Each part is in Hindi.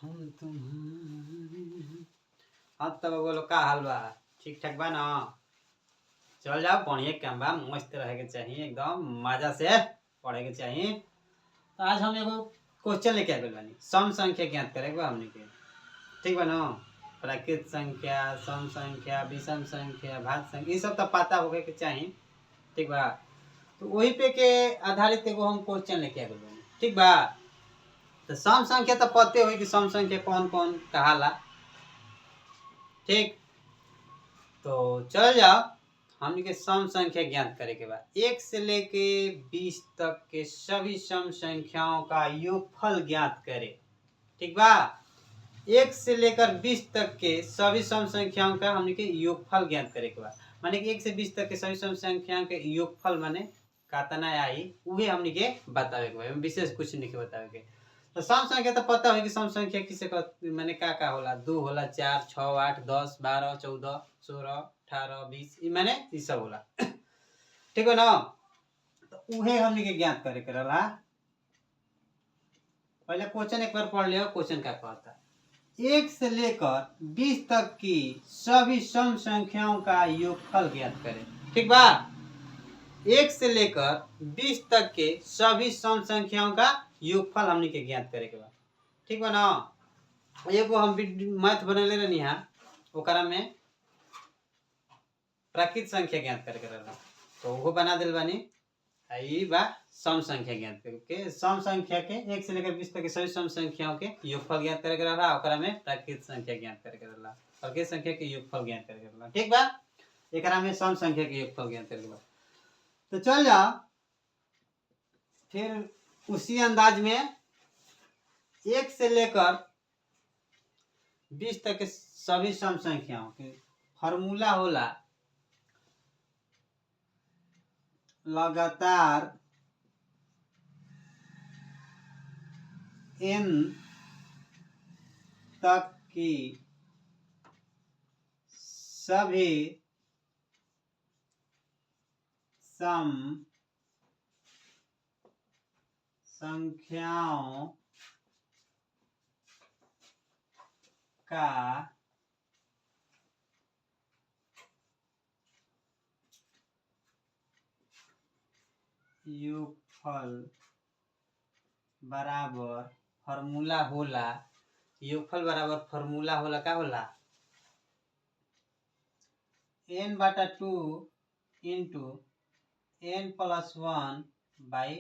हम तुम्हारे। अब तब बोलो का हाल बा, ठीक ठाक बा ना? चल जाओ, बढ़िया काम बा, मस्त रहे के चाहिए, एकदम मजा से पढ़े के चाहिए। तो आज हम एगो क्वेश्चन लेके आ गए बानी, सम संख्या ज्ञात करे के बा हमनी के, ठीक बा ना? प्राकृत संख्या, सम संख्या, विषम संख्या, भाज्य संख्या, ये सब तो पता होके के चाहिए, ठीक बा? तो वही पे के आधारित एगो हम क्वेश्चन लेके आ गए बानी, ठीक बा? तो सम संख्या तो पते हो कि सम संख्या कौन कौन कहाला, ठीक? तो चल जाओ, हमनी के सम संख्या ज्ञात करे के बाद 1 से लेके 20 तक के सभी सम संख्याओं का योगफल ज्ञात करे, ठीक बा? 1 से लेकर 20 तक के सभी सम संख्याओं का हमनी के योगफल ज्ञात करे के बाद, माने कि 1 से 20 तक के सभी सम संख्याओं के योगफल माने कातना आई उहे हमनी के बतावे के बा, विशेष कुछ नहीं के बतावे के। तो सम संख्या तो पता है कि सम संख्या किसे माने का होला, 2 होला, 4, 6, 8, 10, 12, 14, 16, 18, 20, ई माने ई सब होला ठीक है ना? तो उहे हमनी के ज्ञात करे के रहला। पहले क्वेश्चन एक बार पढ़ लियो, क्वेश्चन का कहता, 1 से लेकर 20 तक की सभी सम संख्याओं का योगफल ज्ञात करें, ठीक बा? 1 से लेकर 20 तक के सभी सम संख्याओं का योगफल हमनी के ज्ञात करे के बा, ठीक बा ना? एगो हम मैथ बनले रहनी है, ओकरा में प्राकृत संख्या ज्ञात करे के रहला, तो वो बना दिल बानी। ई बा सम संख्या ज्ञात करके, सम संख्या के 1 से लेकर 20 तक के सभी सम संख्याओं के योगफल ज्ञात करे के रहला, ओकरा में प्राकृत संख्या ज्ञात करे के रहला, प्राकृत संख्या के योगफल ज्ञात करे के रहला, ठीक बा? एकरा में सम संख्या के योगफल ज्ञात करे के बा। तो चल जा फिर उसी अंदाज में 1 से लेकर 20 तक के सभी सम संख्याओं के फॉर्मूला होला लगातार n तक की सभी सम संख्याओं का योगफल बराबर फॉर्मूला होला, योगफल बराबर फॉर्मूला होला का होला, n/2 इंटू n+1 बाई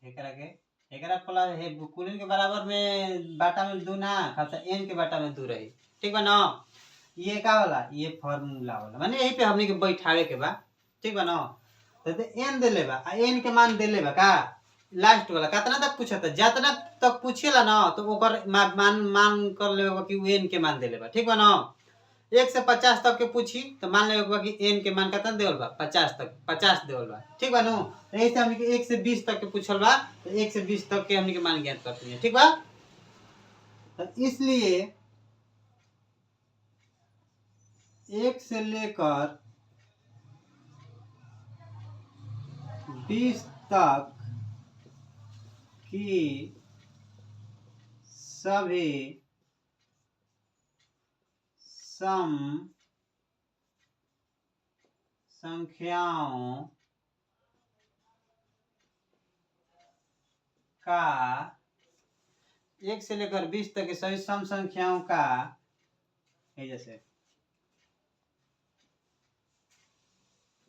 एकरा प्लस है कुलिन के बराबर में बाटा में 2 ना खाता, n के बाटा में 2 रही, ठीक बा ना? ये का होला, ये फॉर्मूला होला, माने यही पे हमनी के बैठावे के बा, ठीक बा ना? तो n दे लेबा आ n के मान दे लेबा का लास्ट वाला कितना तक पूछता, जितना तक पूछेला ना तो ओकर मान कर लेबा कि n के मान दे लेबा, ठीक बा ना? 1 से 50 तक के पूछी तो मान लेबा कि n के मान कितना देवल बा 50 तक, 50 देवल बा, ठीक बा नु? यही से हमनी के 1 से 20 तक के पूछल बा, तो 1 से 20 तक के हमनी के मान ज्ञात करते हैं, ठीक बा? तो इसलिए 1 से लेकर 20 तक की सभी सम संख्याओं का 1 से लेकर 20 तक के सभी सम संख्याओं का जैसे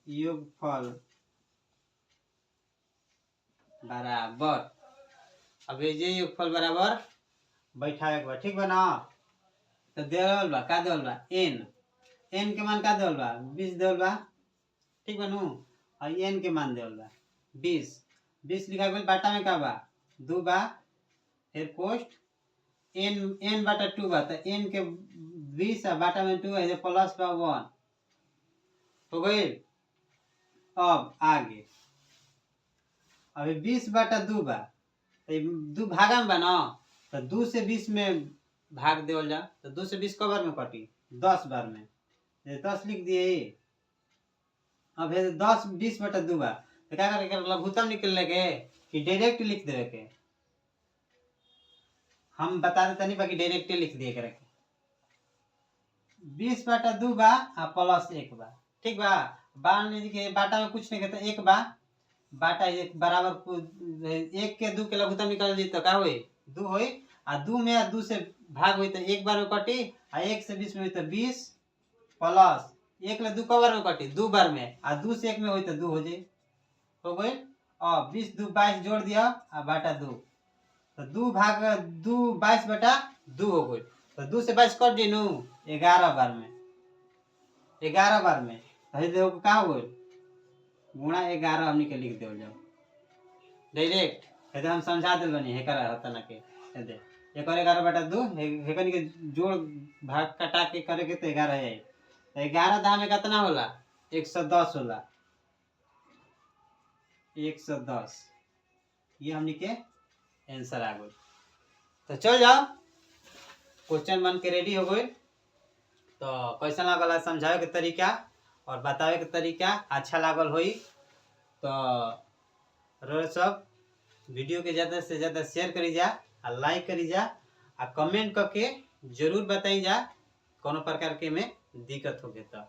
योगफल बराबर, अब ये योगफल बराबर बैठावे के बा, ठीक बा ना? तो देवल बा का देवल बा n के मान का देवल बा 20 देवल बा, ठीक बा नु? और n के मान देवल बा 20 लिखा गइल, बाटा में का बा 2 बा, फिर पोस्ट n/2 बा, तो n के 20 आ बाटा में 2 है, प्लस बा 1 हो गई। अब आगे अभी 20/2 बा, तो 2 भागा में बा ना, तो 2 से 20 में भाग देवल जा, तो 2 से 20 कब बार में कटी 10 बार में, 10 लिख दिए। अब 10 20/2 बा, तो क्या करे लघुत्तम निकल के कि डायरेक्ट लिख देवे के, हम बता देते नहीं बाकी डायरेक्टे लिख दिए करके 20/2 बा आ प्लस 1 बा। ठीक बा। मान लीजिए कि बाटा में कुछ नहीं कहता 1 बा, बाटा 1 बराबर 1 के 2 के लघुत्तम निकल जी तो का होई 2 होई आ 2 में 2 से भाग होई तो 1 बार में कटी आ 1 से 20 में होई तो 20 प्लस 1 ले 2 बार में कटी 2 बार में आ 2 से 1 में होई तो 2 हो जाई हो गई। और 20 2 22 जोड़ दिया आ बाटा 2 तो 2 भाग 2 22/2 हो गई तो 2 से 22 कट जी 11 बार में 11 बार में तो देखो का हो गई गुणा 11 हमनी के लिख दे जाओ डायरेक्ट कहते हम समझा दिल बनी हेकर होता ना के दे 11/2 हेकन के जोड़ भाग कटा के करे के तो 11 है तो 11 दाम में कितना होला 110 होला 110 ये हमनी के आंसर आ गई। तो चल जाओ क्वेश्चन बन के रेडी हो गई। तो कैसा लागल समझावे के तरीका और बतावे के तरीका अच्छा लागल होई तो रोज सब वीडियो के ज़्यादा से ज़्यादा शेयर करी जा आ लाइक करी जा आ कमेंट करके जरूर बताई जा कोनो प्रकार के में दिक्कत हो गए तो।